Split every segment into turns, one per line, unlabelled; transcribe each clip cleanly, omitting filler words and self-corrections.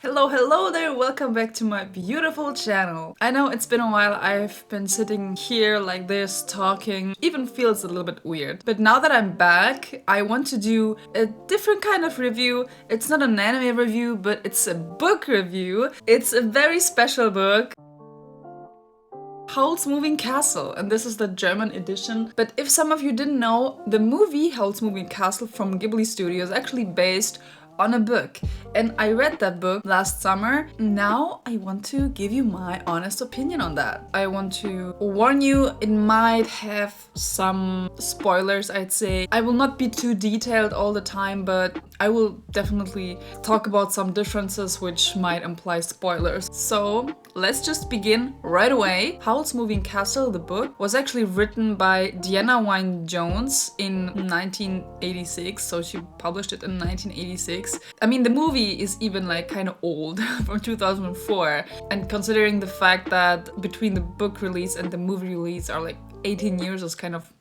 Hello there, welcome back to my beautiful channel. I know it's been a while, I've been sitting here like this, talking, even feels a little bit weird. But now that I'm back, I want to do a different kind of review. It's not an anime review, but it's a book review. It's a very special book. Howl's Moving Castle, and this is the German edition. But if some of you didn't know, the movie Howl's Moving Castle from Ghibli Studio is actually based on a book, and I read that book last summer. Now I want to give you my honest opinion on that. I want to warn you, it might have some spoilers, I'd say. I will not be too detailed all the time, but I will definitely talk about some differences which might imply spoilers. So let's just begin right away. Howl's Moving Castle, the book, was actually written by Wynne Jones in 1986, so she published it in 1986. I mean, the movie is even like kind of old, from 2004, and considering the fact that between the book release and the movie release are like 18 years is kind of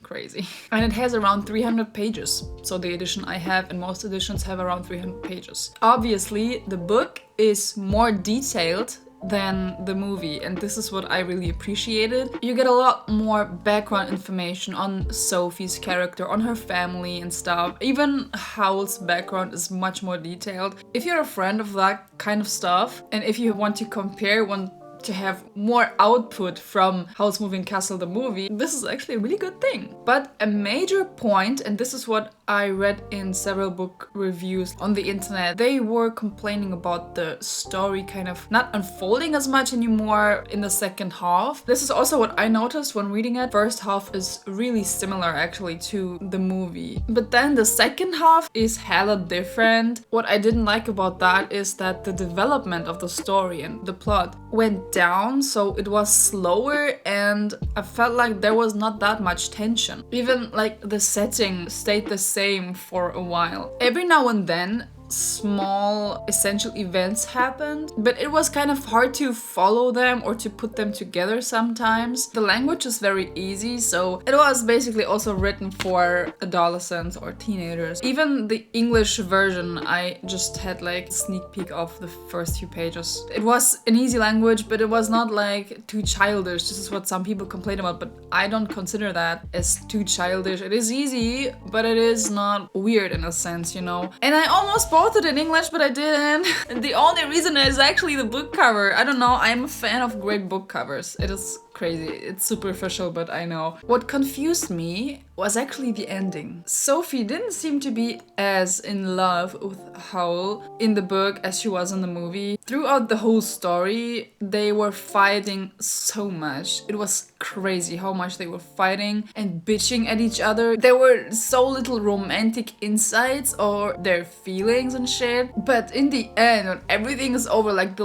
crazy. And it has around 300 pages. So the edition I have, and most editions have around 300 pages. Obviously, the book is more detailed than the movie, and this is what I really appreciated. You get a lot more background information on Sophie's character, on her family and stuff. Even Howl's background is much more detailed. If you're a friend of that kind of stuff, and if you want to compare, want to have more output from Howl's Moving Castle the movie, this is actually a really good thing. But a major point, and this is what I read in several book reviews on the internet, they were complaining about the story kind of not unfolding as much anymore in the second half. This is also what I noticed when reading it. First half is really similar actually to the movie, but then the second half is hella different. What I didn't like about that is that the development of the story and the plot went down, so it was slower, and I felt like there was not that much tension. Even like the setting stayed the same for a while. Every now and then small essential events happened, but it was kind of hard to follow them or to put them together sometimes. The language is very easy, so it was basically also written for adolescents or teenagers. Even the English version, I just had like a sneak peek of the first few pages. It was an easy language, but it was not like too childish. This is what some people complain about, but I don't consider that as too childish. It is easy, but it is not weird in a sense, you know? And I almost bought it in English, but I didn't. And the only reason is actually the book cover. I don't know, I'm a fan of great book covers. It is crazy. It's superficial, but I know. What confused me was actually the ending. Sophie didn't seem to be as in love with Howl in the book as she was in the movie. Throughout the whole story, they were fighting so much. It was crazy how much they were fighting and bitching at each other. There were so little romantic insights or their feelings and shit. But in the end, when everything is over, like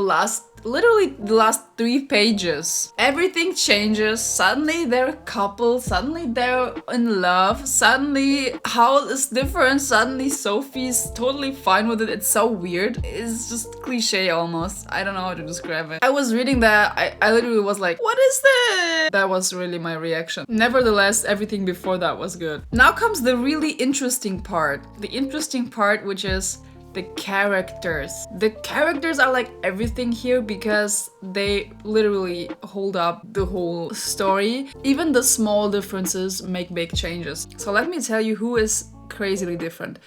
literally the last 3 pages, everything changes. Suddenly they're a couple, suddenly they're in love, suddenly Howl is different, suddenly Sophie's totally fine with it. It's so weird. It's just cliche almost. I don't know how to describe it. I was reading that, I literally was like, what is this? That was really my reaction. Nevertheless, everything before that was good. Now comes the really interesting part. The interesting part, which is the characters. The characters are like everything here because they literally hold up the whole story. Even the small differences make big changes. So let me tell you who is crazily different.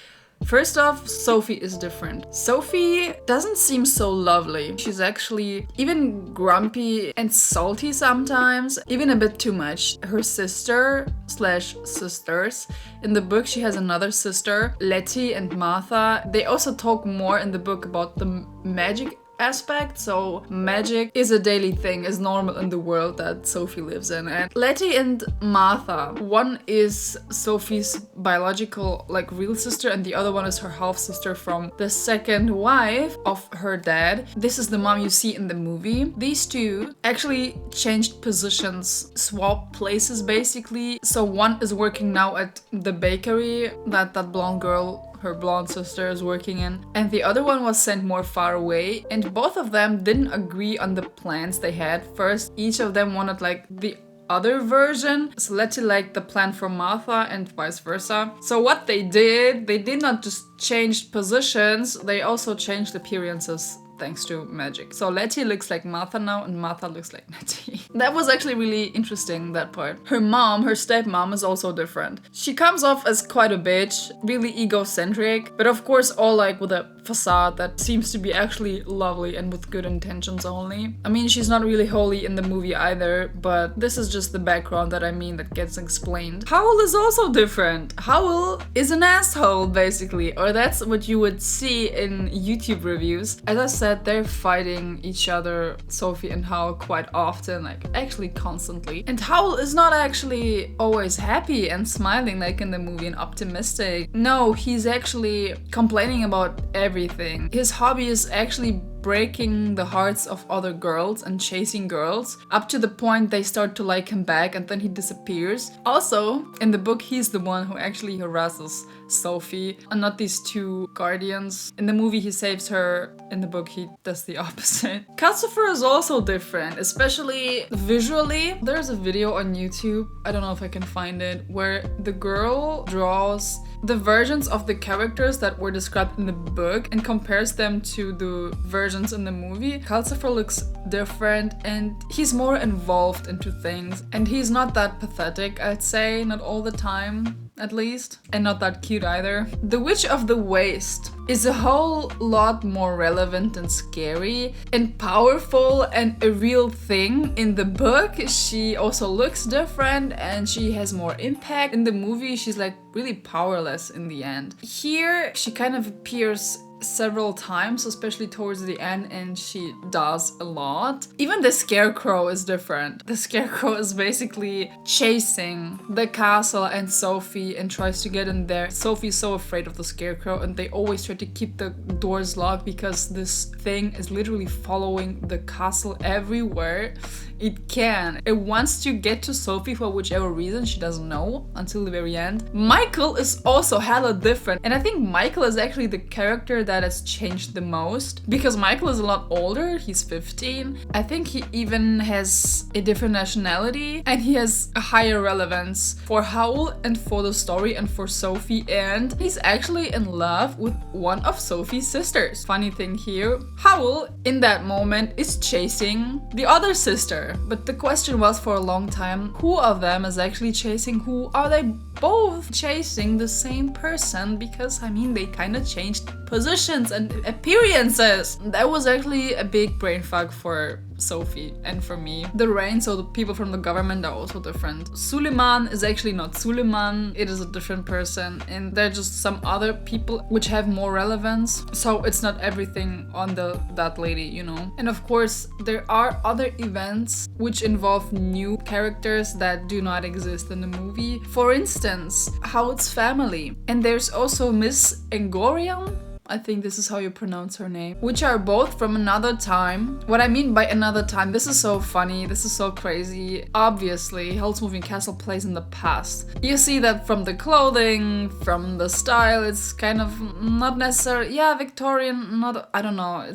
First off, Sophie is different. Sophie doesn't seem so lovely. She's actually even grumpy and salty sometimes, even a bit too much. Her sister/sisters, in the book she has another sister, Letty and Martha. They also talk more in the book about the magic aspect. So magic is a daily thing, is normal in the world that Sophie lives in. And Letty and Martha, one is Sophie's biological, like real sister, and the other one is her half sister from the second wife of her dad. This is the mom you see in the movie. These two actually changed positions, swapped places basically. So one is working now at the bakery that blonde girl, her blonde sister, is working in, and the other one was sent more far away, and both of them didn't agree on the plans they had. First, each of them wanted like the other version. So Letty liked the plan for Martha and vice versa. So what they did not just change positions, they also changed appearances thanks to magic. So Letty looks like Martha now and Martha looks like Letty. That was actually really interesting, that part. Her mom, her stepmom, is also different. She comes off as quite a bitch, really egocentric, but of course all like with a facade that seems to be actually lovely and with good intentions only. I mean, she's not really holy in the movie either, but this is just the background that that gets explained. Howl is also different. Howl is an asshole, basically, or that's what you would see in YouTube reviews. As I said, they're fighting each other, Sophie and Howl, quite often, like actually constantly. And Howl is not actually always happy and smiling like in the movie and optimistic. No, he's actually complaining about everything. His hobby is actually breaking the hearts of other girls and chasing girls, up to the point they start to like him back and then he disappears. Also, in the book, he's the one who actually harasses Sophie and not these two guardians. In the movie, he saves her. In the book, he does the opposite. Calcifer is also different, especially visually. There's a video on YouTube, I don't know if I can find it, where the girl draws the versions of the characters that were described in the book and compares them to the versions in the movie. Calcifer looks different and he's more involved into things, and he's not that pathetic, I'd say, not all the time. At least, and not that cute either. The Witch of the Waste is a whole lot more relevant and scary and powerful and a real thing. In the book, she also looks different and she has more impact. In the movie, she's like really powerless in the end. Here, she kind of appears several times, especially towards the end, and she does a lot. Even the Scarecrow is different. The Scarecrow is basically chasing the castle and Sophie and tries to get in there. Sophie's so afraid of the Scarecrow and they always try to keep the doors locked because this thing is literally following the castle everywhere it can. It wants to get to Sophie for whichever reason, she doesn't know until the very end. Michael is also hella different, and I think Michael is actually the character that has changed the most, because Michael is a lot older, he's 15. I think he even has a different nationality and he has a higher relevance for Howl and for the story and for Sophie, and he's actually in love with one of Sophie's sisters. Funny thing here, Howl in that moment is chasing the other sister. But the question was for a long time, who of them is actually chasing who? Are they both chasing the same person? Because I mean, they kind of changed positions and appearances. That was actually a big brain fuck for Sophie and for me. The Rain, so the people from the government, are also different. Suleiman is actually not Suleiman, it is a different person, and they're just some other people which have more relevance. So it's not everything on that lady, you know. And of course, there are other events which involve new characters that do not exist in the movie. For instance, Howard's family. And there's also Miss Engorian, I think this is how you pronounce her name, which are both from another time. What I mean by another time, this is so funny, this is so crazy. Obviously, Howl's Moving Castle plays in the past. You see that from the clothing, from the style, it's kind of not necessarily, yeah, Victorian, not, I don't know,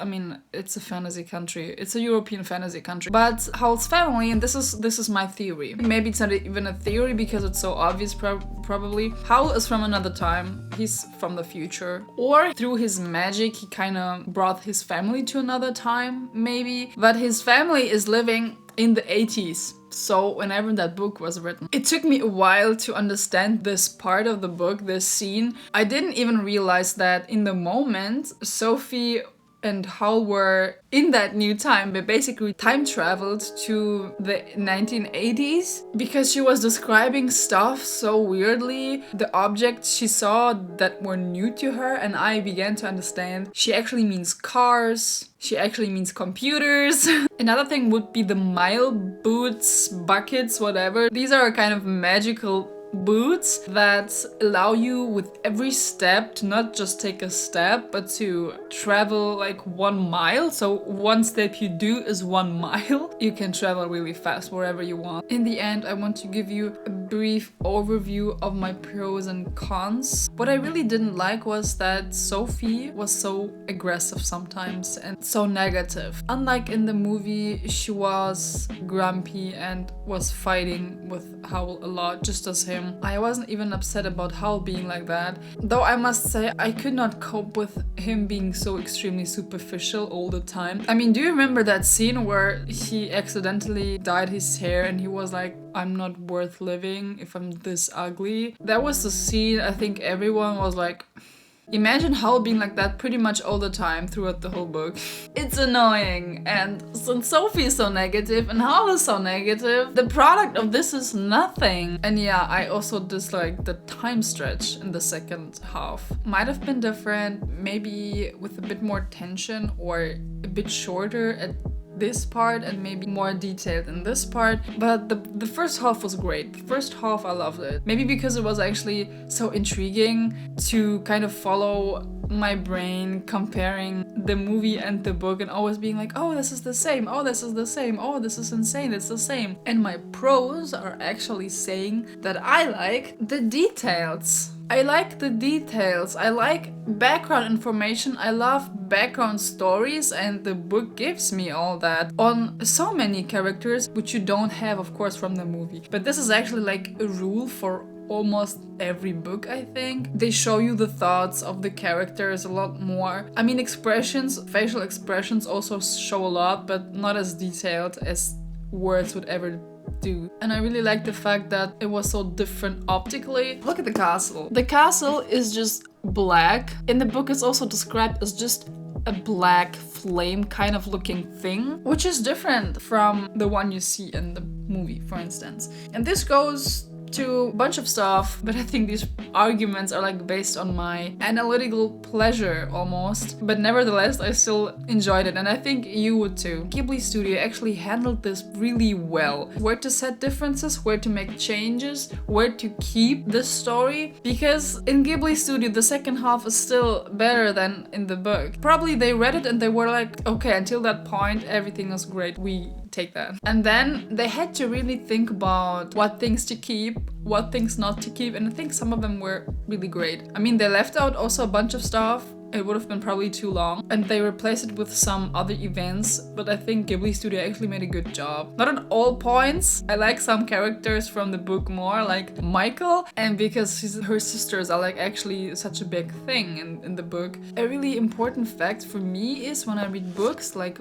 I mean, it's a fantasy country, it's a European fantasy country. But Howl's family, and this is my theory. Maybe it's not even a theory because it's so obvious probably. Howl is from another time, he's from the future. Or through his magic, he kind of brought his family to another time, maybe. But his family is living in the 80s. So whenever that book was written, it took me a while to understand this part of the book, this scene. I didn't even realize that in the moment, Sophie and Howl were in that new time, but basically time traveled to the 1980s because she was describing stuff so weirdly, the objects she saw that were new to her, and I began to understand she actually means cars, she actually means computers. Another thing would be the mile boots, buckets, whatever. These are kind of magical boots that allow you with every step to not just take a step, but to travel like 1 mile. So one step you do is 1 mile. You can travel really fast wherever you want. In the end, I want to give you a brief overview of my pros and cons. What I really didn't like was that Sophie was so aggressive sometimes and so negative. Unlike in the movie, she was grumpy and was fighting with Howl a lot, just as him. I wasn't even upset about Howl being like that, though I must say I could not cope with him being so extremely superficial all the time. I mean, do you remember that scene where he accidentally dyed his hair and he was like, I'm not worth living if I'm this ugly? That was the scene I think everyone was like, imagine Howl being like that pretty much all the time throughout the whole book. It's annoying, and since Sophie is so negative and Howl is so negative, the product of this is nothing. And yeah, I also dislike the time stretch in the second half. Might have been different, maybe with a bit more tension or a bit shorter at this part and maybe more detailed in this part, but the first half was great. The first half I loved it. Maybe because it was actually so intriguing to kind of follow my brain comparing the movie and the book and always being like, oh, this is the same, oh, this is the same, oh, this is insane, it's the same. And my pros are actually saying that I like the details. I like the details. I like background information. I love background stories, and the book gives me all that on so many characters, which you don't have, of course, from the movie. But this is actually like a rule for almost every book, I think. They show you the thoughts of the characters a lot more. I mean, expressions, facial expressions also show a lot, but not as detailed as words would ever do. And I really like the fact that it was so different optically. Look at the castle. The castle is just black. In the book it's also described as just a black flame kind of looking thing, which is different from the one you see in the movie, for instance. And this goes to a bunch of stuff, but I think these arguments are like based on my analytical pleasure almost. But nevertheless, I still enjoyed it, and I think you would too. Ghibli Studio actually handled this really well. Where to set differences, where to make changes, where to keep the story. Because in Ghibli Studio, the second half is still better than in the book. Probably they read it and they were like, okay, until that point, everything was great. We take that. And then they had to really think about what things to keep, what things not to keep, and I think some of them were really great. I mean, they left out also a bunch of stuff. It would have been probably too long, and they replaced it with some other events, but I think Ghibli Studio actually made a good job. Not at all points. I like some characters from the book more, like Michael, and because her sisters are like actually such a big thing in the book. A really important fact for me is when I read books like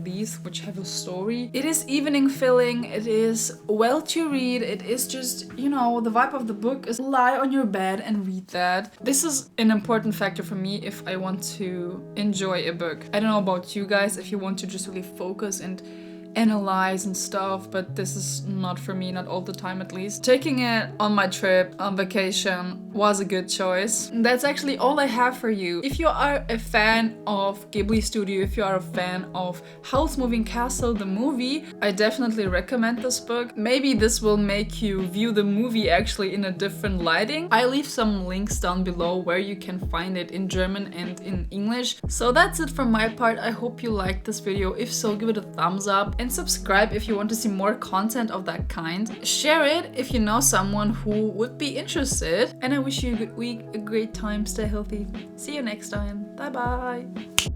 these, which have a story, it is evening filling, it is well to read, it is just, you know, the vibe of the book is lie on your bed and read that. This is an important factor for me if I want to enjoy a book. I don't know about you guys, if you want to just really focus and analyze and stuff, but this is not for me, not all the time at least. Taking it on my trip, on vacation, was a good choice. That's actually all I have for you. If you are a fan of Ghibli Studio, if you are a fan of Howl's Moving Castle, the movie, I definitely recommend this book. Maybe this will make you view the movie actually in a different lighting. I leave some links down below where you can find it in German and in English. So that's it from my part. I hope you liked this video. If so, give it a thumbs up and subscribe if you want to see more content of that kind. Share it if you know someone who would be interested. And I wish you a good week, a great time, stay healthy. See you next time. Bye bye.